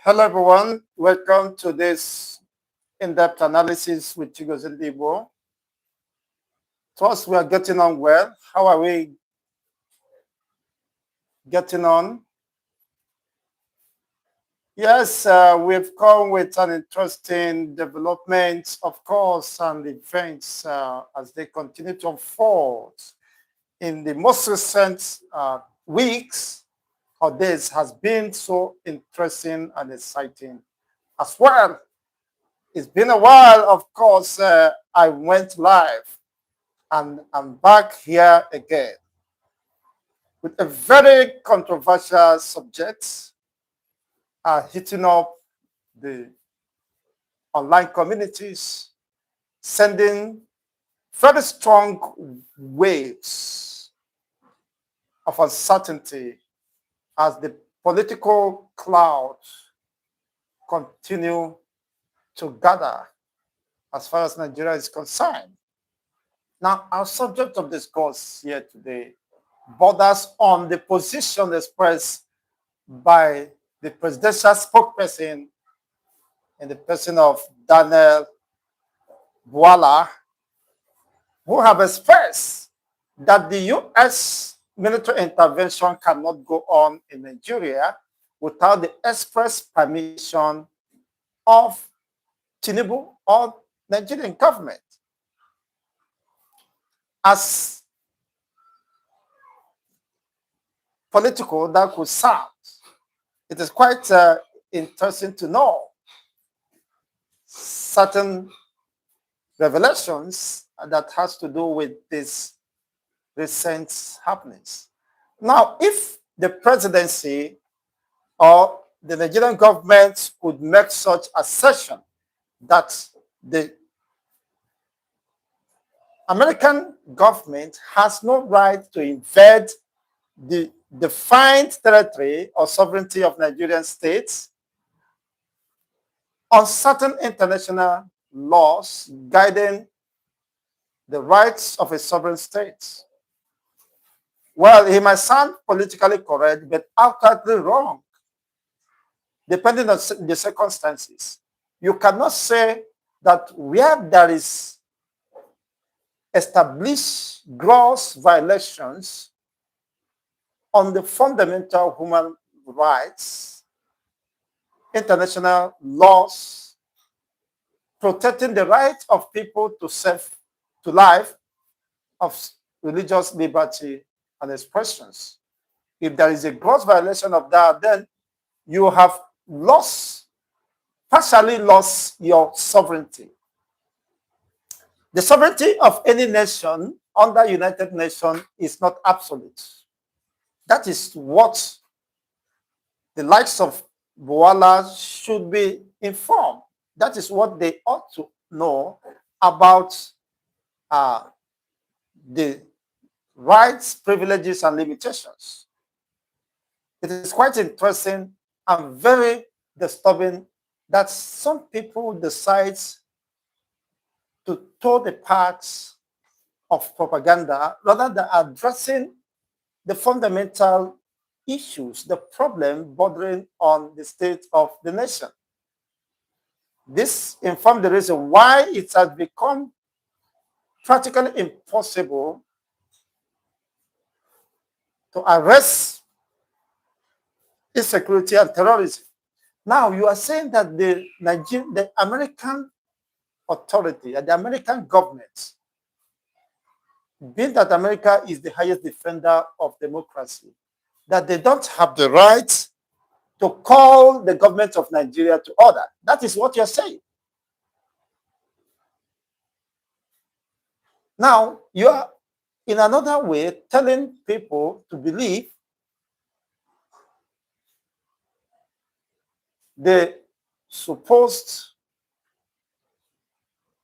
Hello, everyone. Welcome to this in-depth analysis with Tinubu. Trust we are getting on well. How are we getting on? Yes, we've come with an interesting development, of course, and events as they continue to unfold. In the most recent weeks or days has been so interesting and exciting as well. It's been a while, of course, I went live and I'm back here again with a very controversial subject hitting up the online communities, sending very strong waves of uncertainty as the political clouds continue to gather as far as Nigeria is concerned. Now, our subject of discourse here today borders on the position expressed by the presidential spokesperson in the person of Daniel Bwala, who have expressed that the U.S. military intervention cannot go on in Nigeria without the express permission of Tinubu or Nigerian government. As political that could sound, it is quite interesting to know certain revelations that has to do with these recent happenings. Now, if the presidency or the Nigerian government could make such assertion that the American government has no right to invade the defined territory or sovereignty of Nigerian states on certain international laws guiding the rights of a sovereign state. Well, he might sound politically correct, but outrightly wrong, depending on the circumstances. You cannot say that where there is established gross violations on the fundamental human rights, international laws protecting the right of people to life, of religious liberty and expressions. If there is a gross violation of that, then you have partially lost your sovereignty. The sovereignty of any nation under United Nations is not absolute. That is what the likes of Bwala should be informed. That is what they ought to know about the rights, privileges, and limitations. It is quite interesting and very disturbing that some people decide to toe the paths of propaganda rather than addressing the fundamental issues, the problem bordering on the state of the nation. This informs the reason why it has become practically impossible to arrest insecurity and terrorism. Now, you are saying that the American authority and the American government, being that America is the highest defender of democracy, that they don't have the right to call the government of Nigeria to order. That is what you're saying. Now, you are in another way telling people to believe the supposed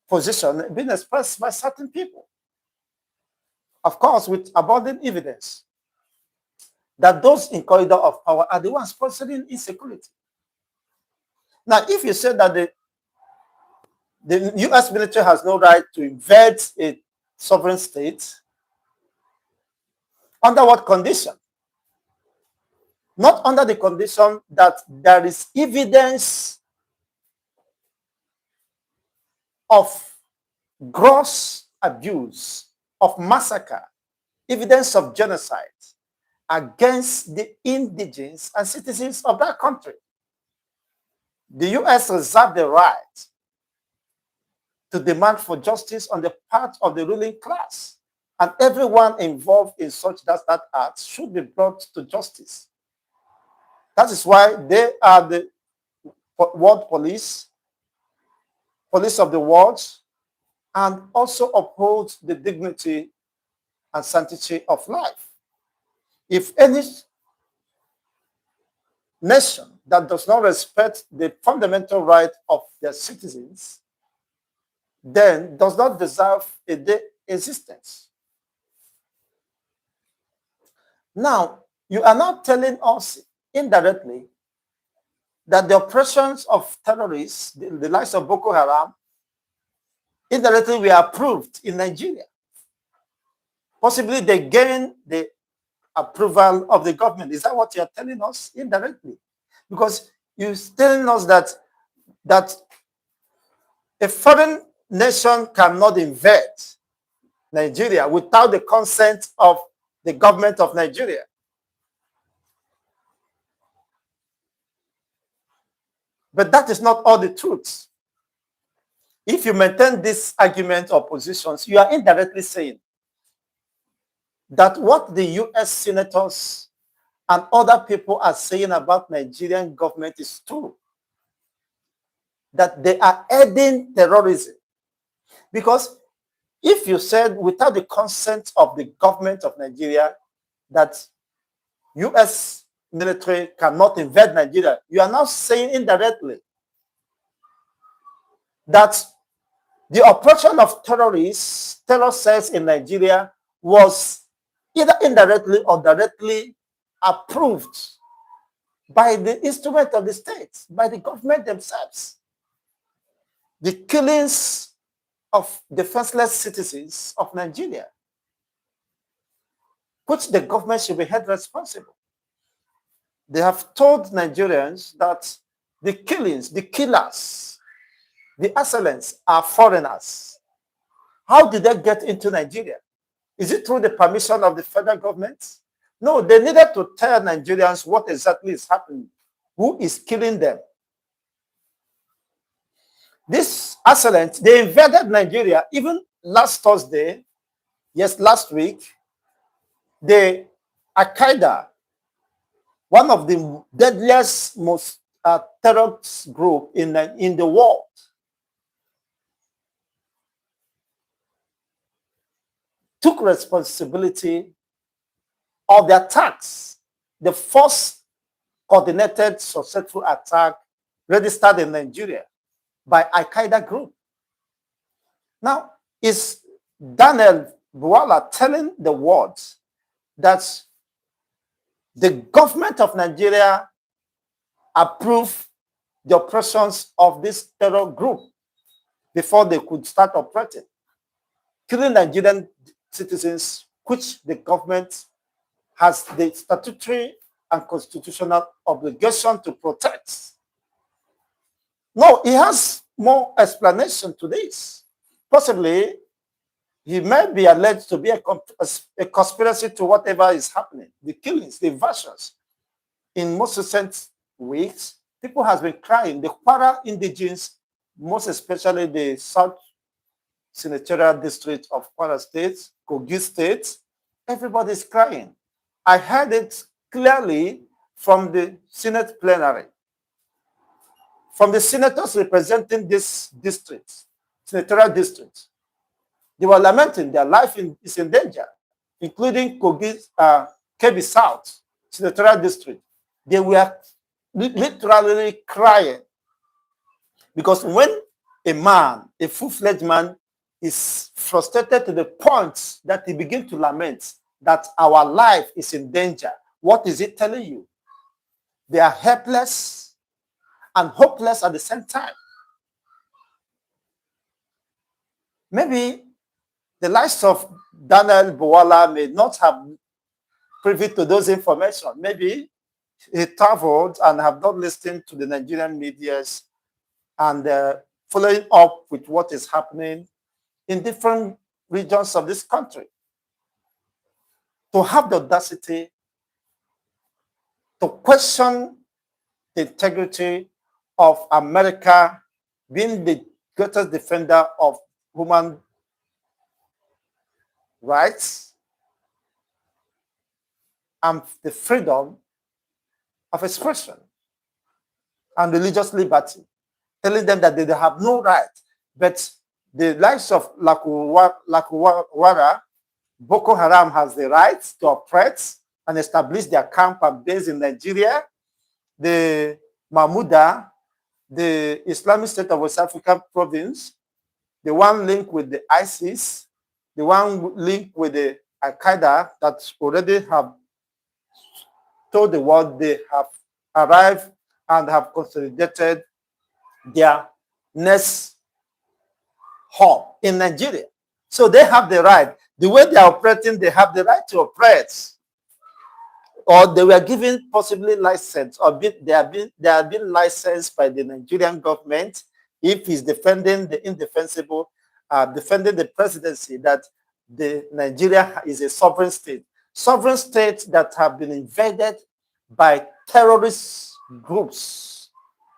position being expressed by certain people. Of course, with abundant evidence that those in corridor of power are the ones sponsoring insecurity. Now, if you say that the U.S. military has no right to invade a sovereign state, under what condition? not under the condition that there is evidence of gross abuse, of massacre, evidence of genocide against the indigenes and citizens of that country. The U.S. reserved the right to demand for justice on the part of the ruling class, and everyone involved in such that act should be brought to justice. That is why they are the world police, police of the world, and also uphold the dignity and sanctity of life. If any nation that does not respect the fundamental right of their citizens then does not deserve a day existence. Now, you are now telling us indirectly that the operations of terrorists, the likes of Boko Haram, indirectly were approved in Nigeria. Possibly they gain the approval of the government. Is that what you're telling us indirectly? Because you're telling us that a foreign nation cannot invade Nigeria without the consent of the government of Nigeria. But that is not all the truth. If you maintain this argument or positions, you are indirectly saying that what the US senators and other people are saying about Nigerian government is true. That they are aiding terrorism. Because if you said without the consent of the government of Nigeria that US military cannot invade Nigeria, you are now saying indirectly that the operation of terror cells in Nigeria was either indirectly or directly approved by the instrument of the state, by the government themselves. The killings of defenseless citizens of Nigeria, which the government should be held responsible. They have told Nigerians that the killings, the killers, the assailants are foreigners. How did they get into Nigeria? Is it through the permission of the federal government? No, they needed to tell Nigerians what exactly is happening, who is killing them. This assailant, they invaded Nigeria even last Thursday, yes, last week. The Al-Qaeda, one of the deadliest, most terrorist group in the world, took responsibility of the attacks, the first coordinated successful attack registered in Nigeria by Al-Qaeda group. Now, is Daniel Bwala telling the world that the government of Nigeria approved the operations of this terror group before they could start operating, killing Nigerian citizens, which the government has the statutory and constitutional obligation to protect? No, he has more explanation to this. Possibly, he may be alleged to be a conspiracy to whatever is happening, the killings, the versions. In most recent weeks, people have been crying. The Kwara indigenes, most especially the South Senatorial District of Kwara State, Kogi State, everybody is crying. I heard it clearly from the Senate plenary, from the senators representing this district, senatorial district. They were lamenting their life is in danger, including Kogi, Kebbi South, senatorial district. They were literally crying because when a man, a full-fledged man, is frustrated to the point that he begins to lament that our life is in danger, what is it telling you? They are helpless and hopeless at the same time. Maybe the likes of Daniel Bwala may not have privy to those information. Maybe he traveled and have not listened to the Nigerian medias and following up with what is happening in different regions of this country. To have the audacity to question the integrity of America being the greatest defender of human rights and the freedom of expression and religious liberty, telling them that they have no right. But the likes of Lakuwara, Boko Haram has the right to operate and establish their camp and base in Nigeria. The Mahmuda, the Islamic State of West African province, the one linked with the ISIS, the one linked with the Al-Qaeda that already have told the world they have arrived and have consolidated their next hub in Nigeria. So they have the right. The way they are operating, they have the right to operate. Or they were given possibly license, or they have been licensed by the Nigerian government if he's defending the indefensible, defending the presidency that the Nigeria is a sovereign state. Sovereign states that have been invaded by terrorist groups,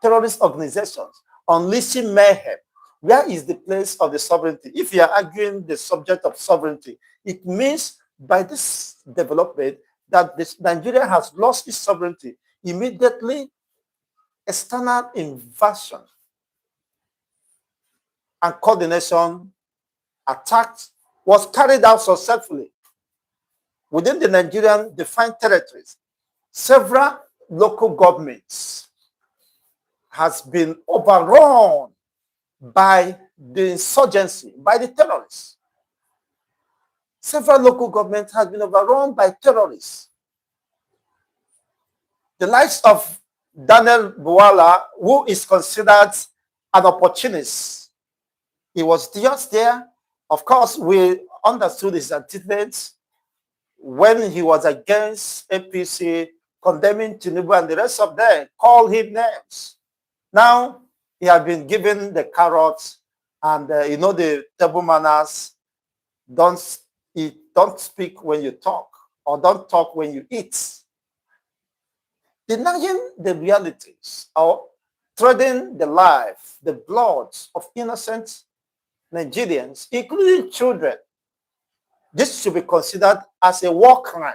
terrorist organizations, unleashing mayhem. Where is the place of the sovereignty? If you are arguing the subject of sovereignty, it means by this development that Nigeria has lost its sovereignty. Immediately, external invasion and coordination attack was carried out successfully within the Nigerian defined territories. Several local governments has been overrun by the insurgency, by the terrorists. Several local governments have been overrun by terrorists. The likes of Daniel Bwala, who is considered an opportunist, he was just there. Of course, we understood his antecedents when he was against APC, condemning Tinubu and the rest of them, called him names. Now, he has been given the carrots and, the table manners. Don't speak when you talk, or don't talk when you eat. Denying the realities or treading the life, the blood of innocent Nigerians, including children. This should be considered as a war crime.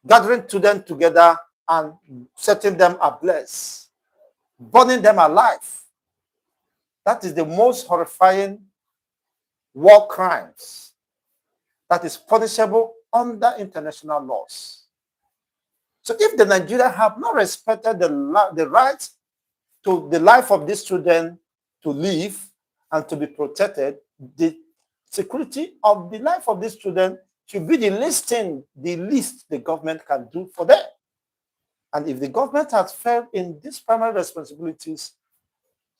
Gathering children together and setting them ablaze, burning them alive. That is the most horrifying war crimes that is punishable under international laws. So if the Nigeria have not respected the right to the life of these children to live and to be protected, the security of the life of these children should be the least the government can do for them. And if the government has failed in these primary responsibilities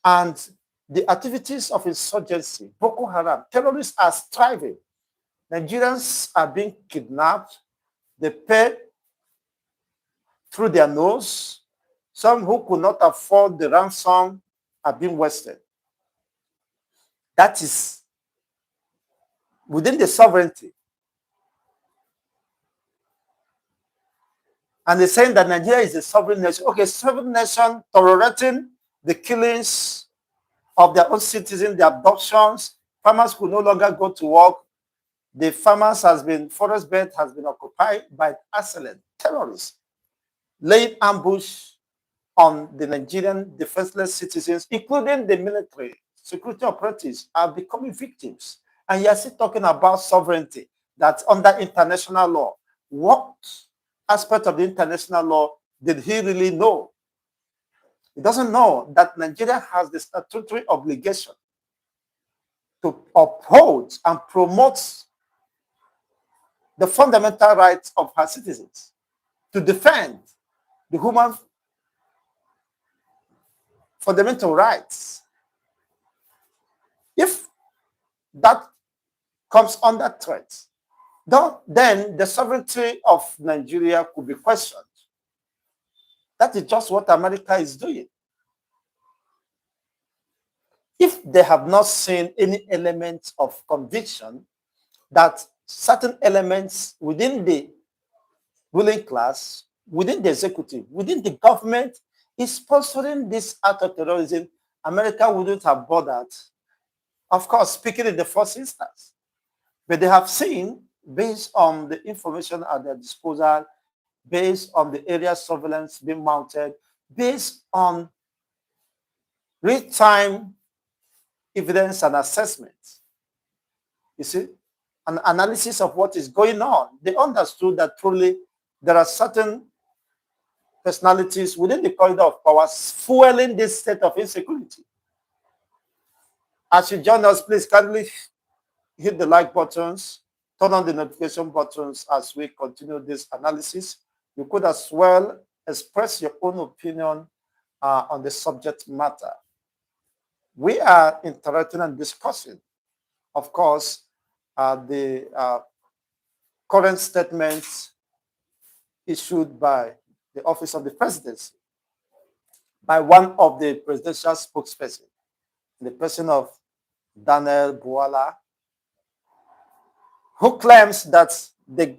and the activities of insurgency, Boko Haram, terrorists are striving. Nigerians are being kidnapped. They pay through their nose. Some who could not afford the ransom are being wasted. That is within the sovereignty. And they're saying that Nigeria is a sovereign nation. Okay, sovereign nation tolerating the killings of their own citizens, the abductions. Farmers could no longer go to work. The forest bed has been occupied by excellent terrorists, laying ambush on the Nigerian defenseless citizens, including the military. Security operatives are becoming victims. And you're still talking about sovereignty that's under international law. What aspect of the international law did he really know? He doesn't know that Nigeria has the statutory obligation to uphold and promote the fundamental rights of her citizens, to defend the human fundamental rights. If that comes under threat, then the sovereignty of Nigeria could be questioned. That is just what America is doing. If they have not seen any element of conviction that certain elements within the ruling class, within the executive, within the government is sponsoring this act of terrorism, America wouldn't have bothered, of course, speaking in the first instance. But they have seen, based on the information at their disposal, based on the area surveillance being mounted, based on real-time evidence and assessment, you see, an analysis of what is going on, they understood that truly there are certain personalities within the corridor of power fueling this state of insecurity. As you join us, please kindly hit the like buttons, turn on the notification buttons as we continue this analysis. You could as well express your own opinion on the subject matter. We are interacting and discussing, of course, the current statements issued by the Office of the Presidency, by one of the presidential spokespersons, in the person of Daniel Bwala, who claims that the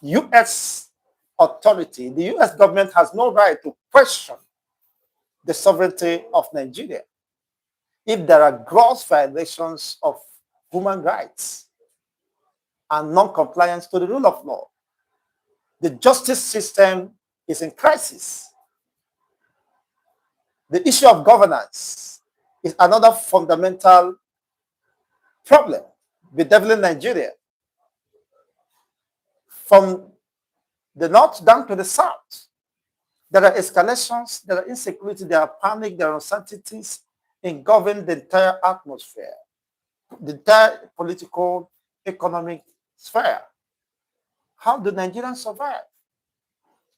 U.S. authority, the U.S. government has no right to question the sovereignty of Nigeria if there are gross violations of human rights and non-compliance to the rule of law. The justice system is in crisis. The issue of governance is another fundamental problem bedeviling Nigeria. From the north down to the south, there are escalations, there are insecurity, there are panic, there are uncertainties engulfing the entire atmosphere, the entire political, economic sphere. How do Nigerians survive?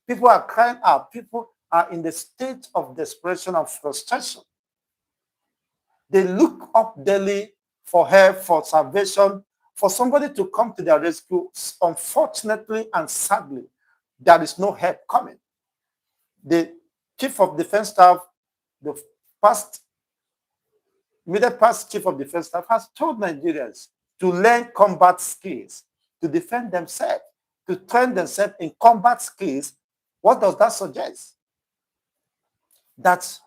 People are crying out. People are in the state of desperation and frustration. They look up daily for help, for salvation, for somebody to come to their rescue. Unfortunately and sadly, there is no help coming. The Chief of Defense Staff, the immediate past Chief of Defense Staff, has told Nigerians to learn combat skills, to defend themselves, to train themselves in combat skills. What does that suggest? That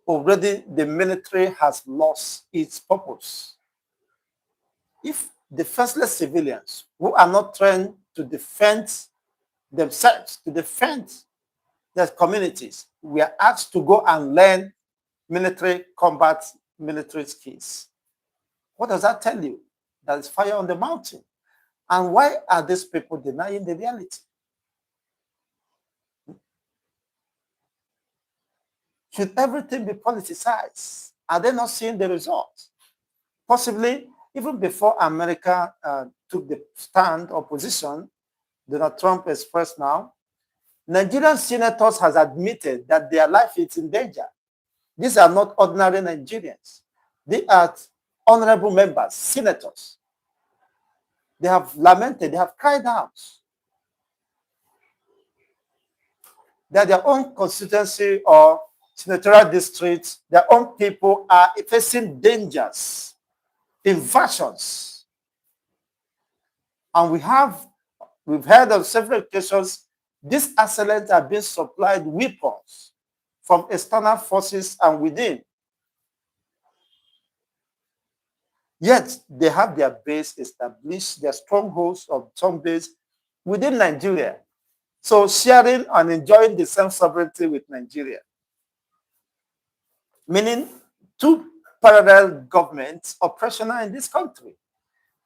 already the military has lost its purpose. If defenseless civilians who are not trained to defend themselves, to defend their communities, we are asked to go and learn military combat, military skills. What does that tell you? There is fire on the mountain. And why are these people denying the reality? Should everything be politicized? Are they not seeing the results? Possibly, even before America took the stand or position Donald Trump expressed now, Nigerian senators has admitted that their life is in danger. These are not ordinary Nigerians. They are honorable members, senators. They have lamented, they have cried out that their own constituency or senatorial districts, their own people are facing dangers, invasions. And we've heard of several occasions, these assailants are being supplied weapons from external forces and within. Yet they have their base established, their strongholds of some base within Nigeria. So sharing and enjoying the same sovereignty with Nigeria. Meaning two parallel governments operational in this country.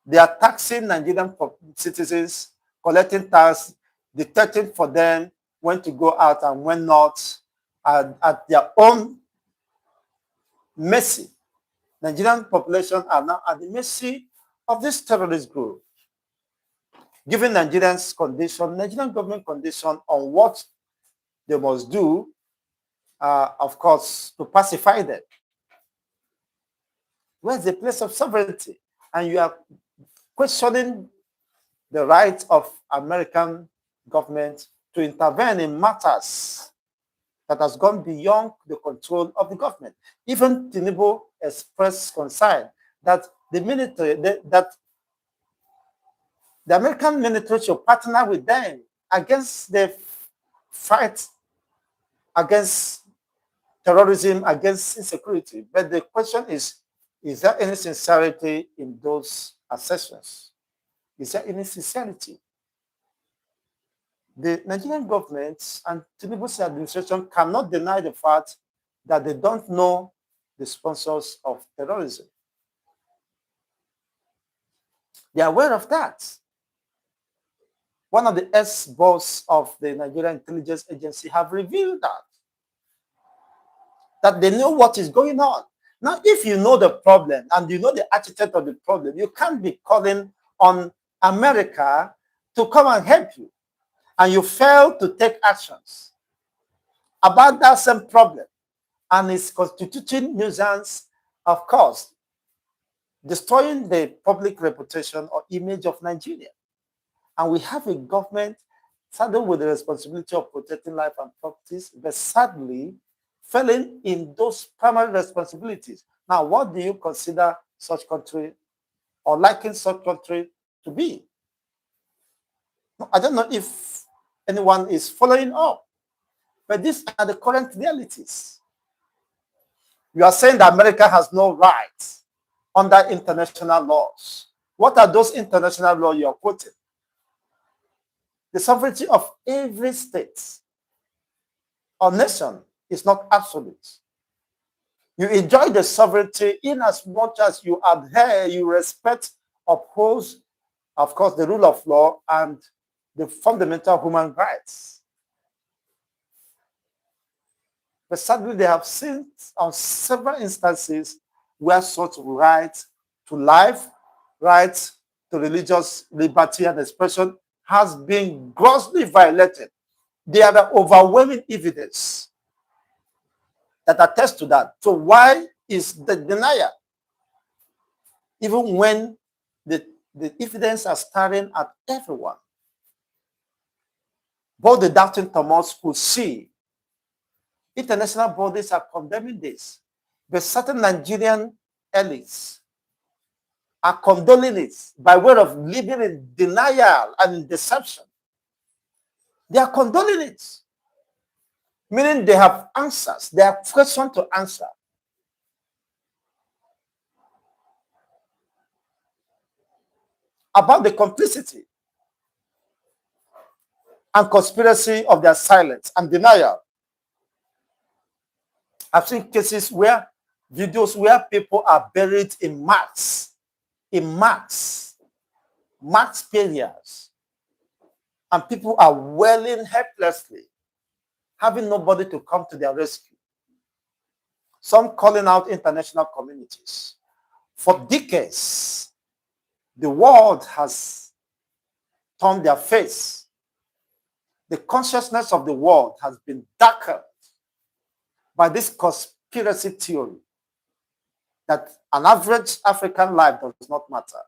They are taxing Nigerian citizens, collecting tax, dictating for them when to go out and when not, at their own mercy. Nigerian population are now at the mercy of this terrorist group. Given Nigerians condition, Nigerian government condition on what they must do, of course, to pacify them. Where's the place of sovereignty? And you are questioning the right of American government to intervene in matters that has gone beyond the control of the government. Even Tinubu expressed concern that the military, that the American military should partner with them against the fight against terrorism, against insecurity. But the question is there any sincerity in those assertions? Is there any sincerity? The Nigerian government and Tinubu's administration cannot deny the fact that they don't know the sponsors of terrorism. They are aware of that. One of the ex-boss of the Nigerian Intelligence Agency have revealed that they know what is going on. Now, if you know the problem and you know the architect of the problem, you can't be calling on America to come and help you, and you fail to take actions about that same problem, and it's constituting nuisance, of course, destroying the public reputation or image of Nigeria. And we have a government saddled with the responsibility of protecting life and properties, but sadly failing in those primary responsibilities. Now, what do you consider such country or liken such country to be? I don't know if anyone is following up, but these are the current realities. You are saying that America has no rights under international laws. What are those international laws you are quoting? The sovereignty of every state or nation is not absolute. You enjoy the sovereignty in as much as you adhere, you respect, uphold, of course, the rule of law and the fundamental human rights. But sadly, they have seen on several instances where such rights to life, rights to religious liberty and expression has been grossly violated. There are overwhelming evidence that attest to that. So why is the denial? Even when the evidence are staring at everyone. Both the doubting Thomas could see international bodies are condemning this, but certain Nigerian elites are condoning it by way of living in denial and in deception. They are condoning it, meaning they have answers, they have questions to answer. About the complicity and conspiracy of their silence and denial. I've seen cases where videos where people are buried in mass areas, and people are wailing helplessly, having nobody to come to their rescue. Some calling out international communities. For decades, the world has turned their face. The consciousness of the world has been darkened by this conspiracy theory that an average African life does not matter.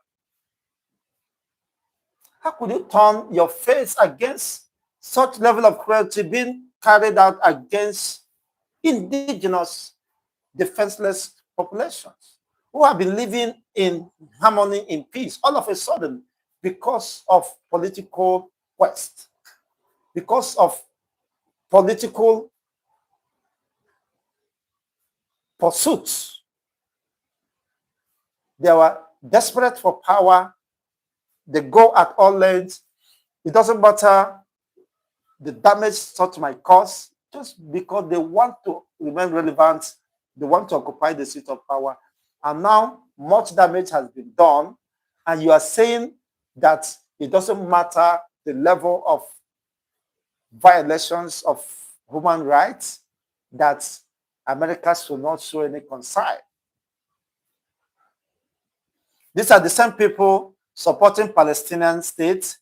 How could you turn your face against such level of cruelty being carried out against indigenous, defenseless populations who have been living in harmony, in peace, all of a sudden because of political quest, because of political pursuits? They were desperate for power. They go at all lengths. It doesn't matter the damage such might cause, just because they want to remain relevant. They want to occupy the seat of power. And now much damage has been done. And you are saying that it doesn't matter the level of violations of human rights, that America should not show any concern. These are the same people supporting Palestinian state,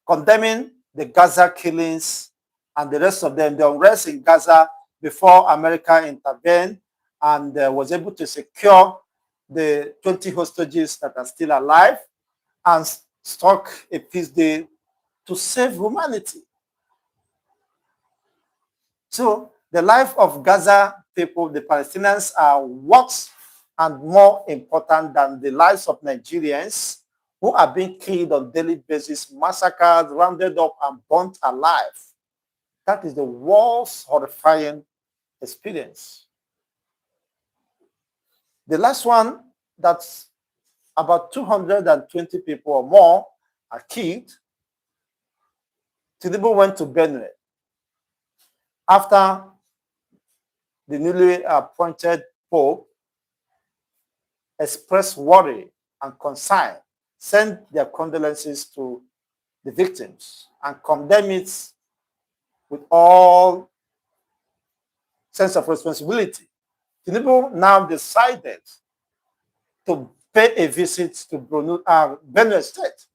condemning the Gaza killings and the rest of them, the unrest in Gaza before America intervened and was able to secure the 20 hostages that are still alive, and struck a peace deal to save humanity. So the life of Gaza people, the Palestinians, are worse and more important than the lives of Nigerians who are being killed on a daily basis, massacred, rounded up, and burnt alive. That is the worst horrifying experience. The last one, that's about 220 people or more are killed. Tinubu went to Benue after the newly appointed Pope expressed worry and concern, sent their condolences to the victims, and condemn it with all sense of responsibility. Tinubu now decided to pay a visit to Benue State.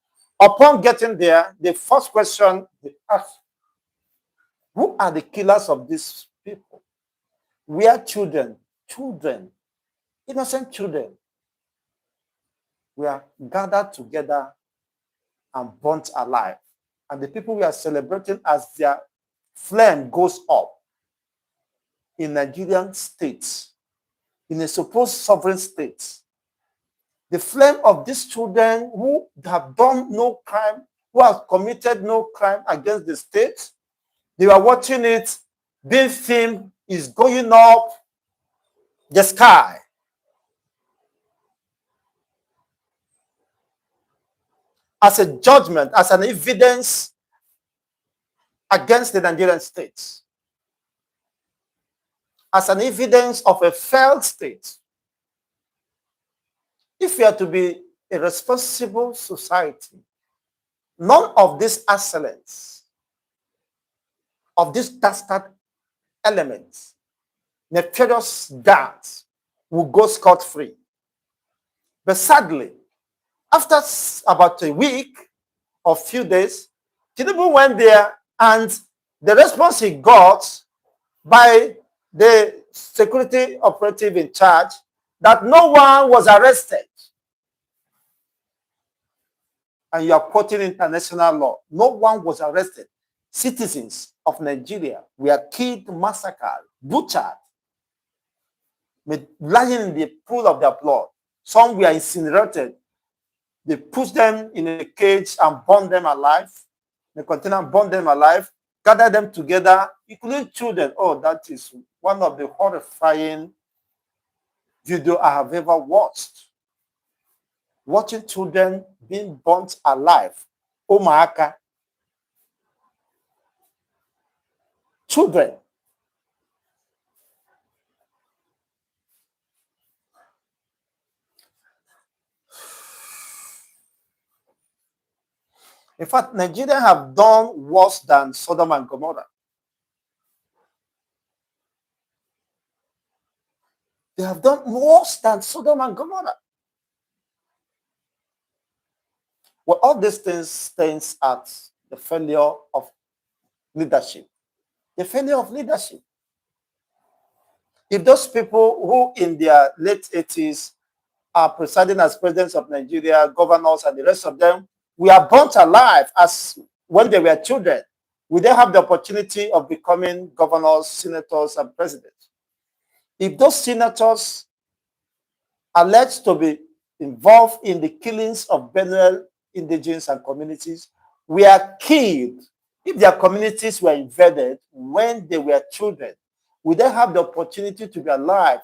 Upon getting there, the first question they asked, who are the killers of these people? We are children, innocent children. We are gathered together and burnt alive. And the people we are celebrating as their flame goes up in Nigerian states, in a supposed sovereign state. The flame of these children who have done no crime, who have committed no crime against the state, they were watching it, being filmed, is going up the sky. As a judgment, as an evidence against the Nigerian state, as an evidence of a failed state. If we are to be a responsible society, none of these excellence, of these dastard elements, nefarious darts, will go scot-free. But sadly, after about a week or few days, Tinubu went there, and the response he got by the security operative in charge that no one was arrested. And you are quoting international law. No one was arrested. Citizens of Nigeria were killed, massacred, butchered, lying in the pool of their blood. Some were incinerated. They pushed them in a cage and burned them alive. The container burned them alive, gathered them together, including children. Oh, that is one of the horrifying videos I have ever watched. Watching children being burnt alive. Omaaka. Children. In fact, Nigerians have done worse than Sodom and Gomorrah. They have done worse than Sodom and Gomorrah. Well, all these things stands at the failure of leadership. The failure of leadership. If those people who in their late 80s are presiding as presidents of Nigeria, governors, and the rest of them, we are burnt alive as when they were children, we then have the opportunity of becoming governors, senators, and presidents. If those senators are alleged to be involved in the killings of Benue indigenous and communities, were killed, if their communities were invaded when they were children, we then have the opportunity to be alive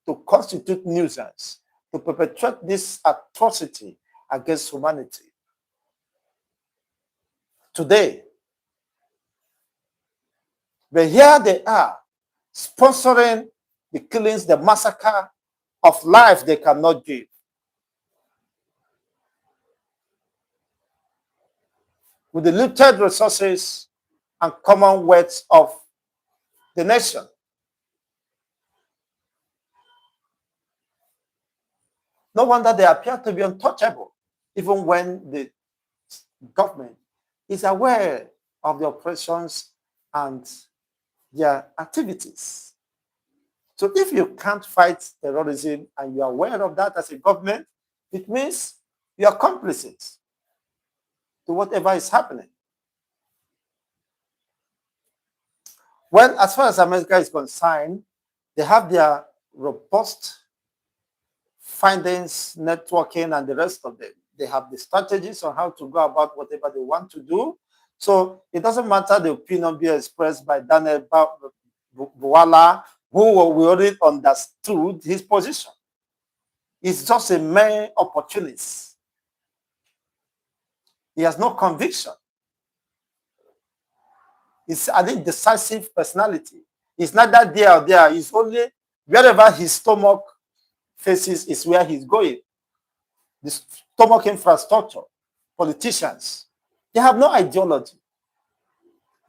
to constitute nuisance, to perpetrate this atrocity against humanity. Today, but here they are, sponsoring the killings, the massacre of life they cannot give. With the limited resources and commonwealth of the nation. No wonder they appear to be untouchable, even when the government is aware of the operations and their activities. So if you can't fight terrorism and you are aware of that as a government, it means you are complicit. to whatever is happening. Well, as far as America is concerned, they have their robust findings, networking, and the rest of them. They have the strategies on how to go about whatever they want to do. So it doesn't matter the opinion being expressed by Daniel Bwala, who we already understood his position. He's just a mere opportunist. He has no conviction. He's an indecisive personality. He's neither there or there. He's only wherever his stomach faces is where he's going. The stomach infrastructure, politicians, they have no ideology.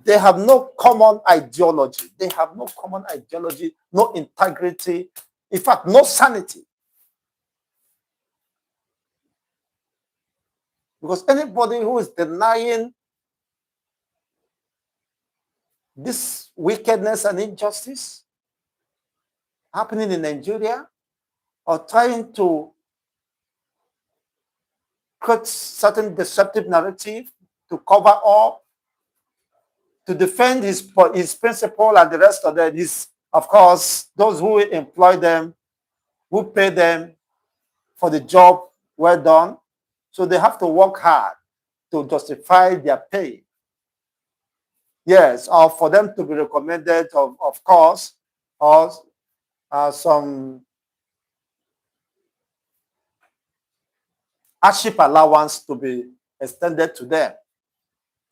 They have no common ideology. They have no common ideology, no integrity, in fact, no sanity. Because anybody who is denying this wickedness and injustice happening in Nigeria, or trying to create certain deceptive narrative to cover up, to defend his principle and the rest of that is, of course, those who employ them, who pay them for the job well done. So they have to work hard to justify their pay. Yes, or for them to be recommended, of course, or some hardship allowance to be extended to them.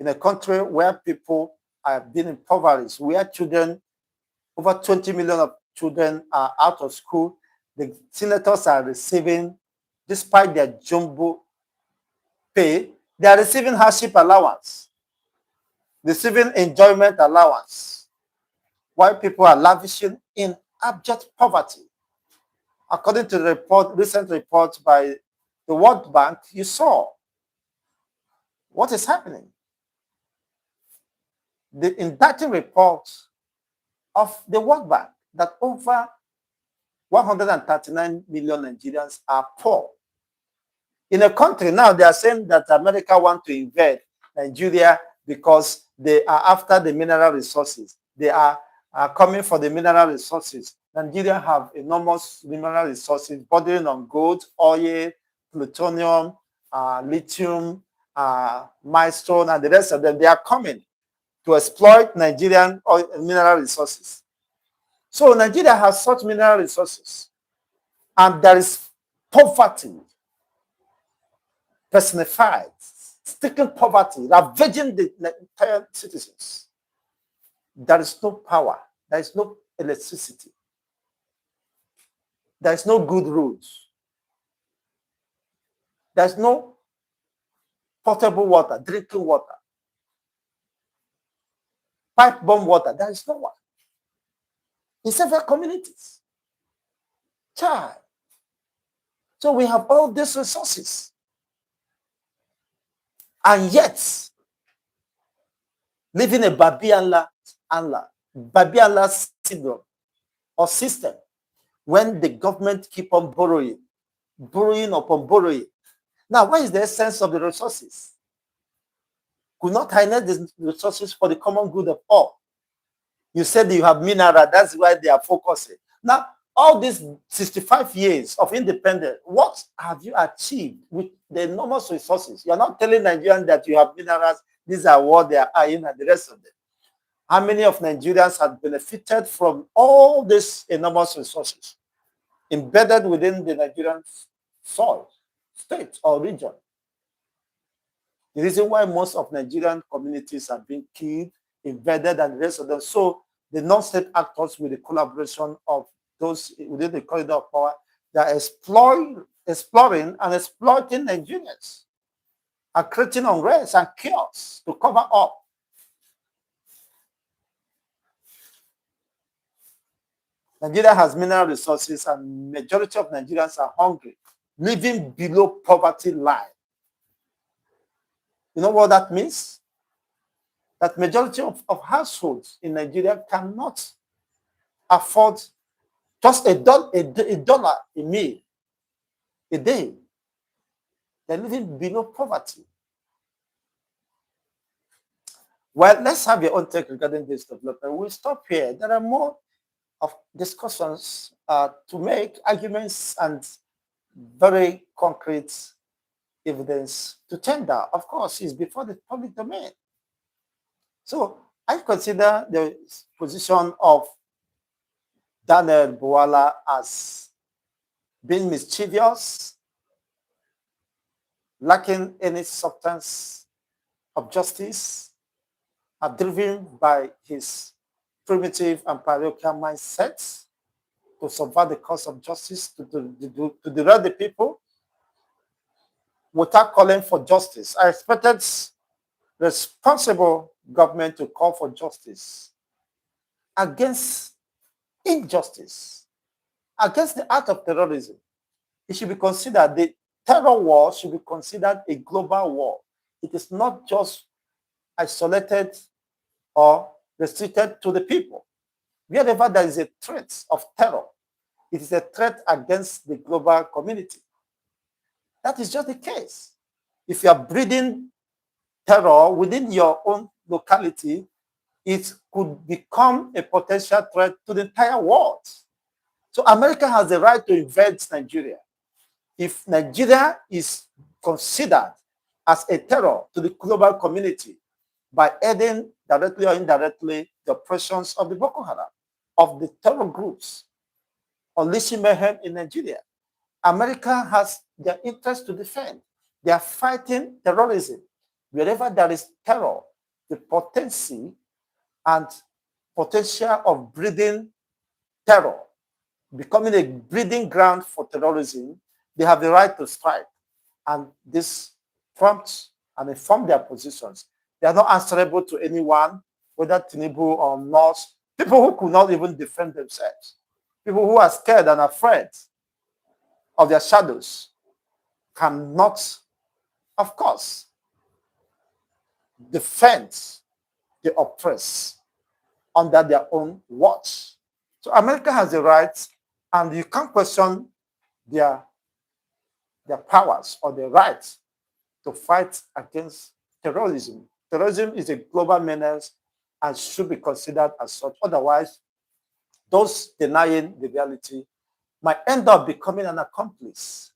In a country where people have been impoverished, where children, over 20 million of children are out of school, the senators are receiving, despite their jumbo pay, they are receiving hardship allowance, receiving enjoyment allowance, while people are lavishing in abject poverty. According to the recent report by the World Bank, you saw what is happening. The indicting report of the World Bank that over 139 million Nigerians are poor. In a country now, they are saying that America wants to invade Nigeria because they are after the mineral resources. They are coming for the mineral resources. Nigeria have enormous mineral resources bordering on gold, oil, plutonium, lithium, milestone, and the rest of them. They are coming to exploit Nigerian oil, mineral resources. So Nigeria has such mineral resources, and there is poverty personified, stricken poverty, ravaging the entire citizens. There is no power. There is no electricity. There is no good roads. There is no potable water, drinking water, pipe-borne water. There is no one. In several communities. Child. So we have all these resources. And yet, living a Babiala syndrome or system, when the government keep on borrowing upon borrowing. Now, what is the essence of the resources? Could not harness the resources for the common good of all. You said you have mineral, that's why they are focusing. Now, all these 65 years of independence, what have you achieved with the enormous resources? You're not telling Nigerians that you have minerals, these are what they are in, and the rest of them. How many of Nigerians have benefited from all these enormous resources embedded within the Nigerian soil, state, or region? The reason why most of Nigerian communities have been killed, invaded, and the rest of them. So the non-state actors, with the collaboration of those within the corridor of power, they are exploring and exploiting Nigerians and creating unrest and chaos to cover up. Nigeria has mineral resources, and majority of Nigerians are hungry, living below poverty line. You know what that means? That majority of households in Nigeria cannot afford just a dollar a meal a day. They're living below poverty. Well, let's have your own take regarding this development. We'll stop here. There are more of discussions to make, arguments, and very concrete evidence to tender. Of course, is before the public domain. So I consider the position of Daniel Bwala as being mischievous, lacking any substance of justice, are driven by his primitive and parochial mindsets to subvert the cause of justice, to derail the people without calling for justice. I expected responsible government to call for justice against injustice, against the act of terrorism. It should be considered, the terror war should be considered a global war. It is not just isolated or restricted to the people. Wherever there is a threat of terror, it is a threat against the global community. That is just the case. If you are breeding terror within your own locality, it could become a potential threat to the entire world. So America has the right to invade Nigeria. If Nigeria is considered as a terror to the global community by aiding directly or indirectly the operations of the Boko Haram, of the terror groups, unleashing mayhem in Nigeria, America has their interest to defend. They are fighting terrorism. Wherever there is terror, the potency and potential of breeding terror, becoming a breeding ground for terrorism, they have the right to strike. And this prompts and inform their positions. They are not answerable to anyone, whether Tinubu or not. People who could not even defend themselves. People who are scared and afraid of their shadows cannot, of course, defend the oppressed under their own watch. So America has the right, and you can't question their, their powers or their right to fight against terrorism. Terrorism is a global menace and should be considered as such. Otherwise, those denying the reality might end up becoming an accomplice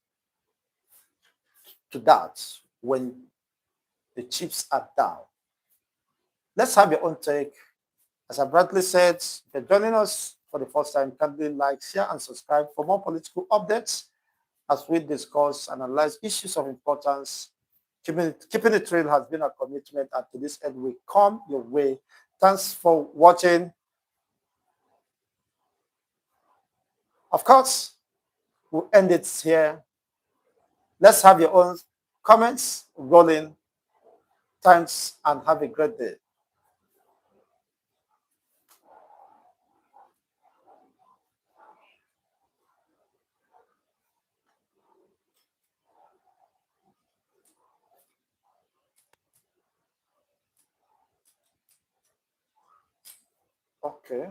to that when the chips are down. Let's have your own take. As I brightly said, if you're joining us for the first time, kindly like, share, and subscribe for more political updates as we discuss and analyze issues of importance. Keeping it real has been a commitment, and to this end, we come your way. Thanks for watching. Of course, we'll end it here. Let's have your own comments rolling. Thanks, and have a great day. Okay.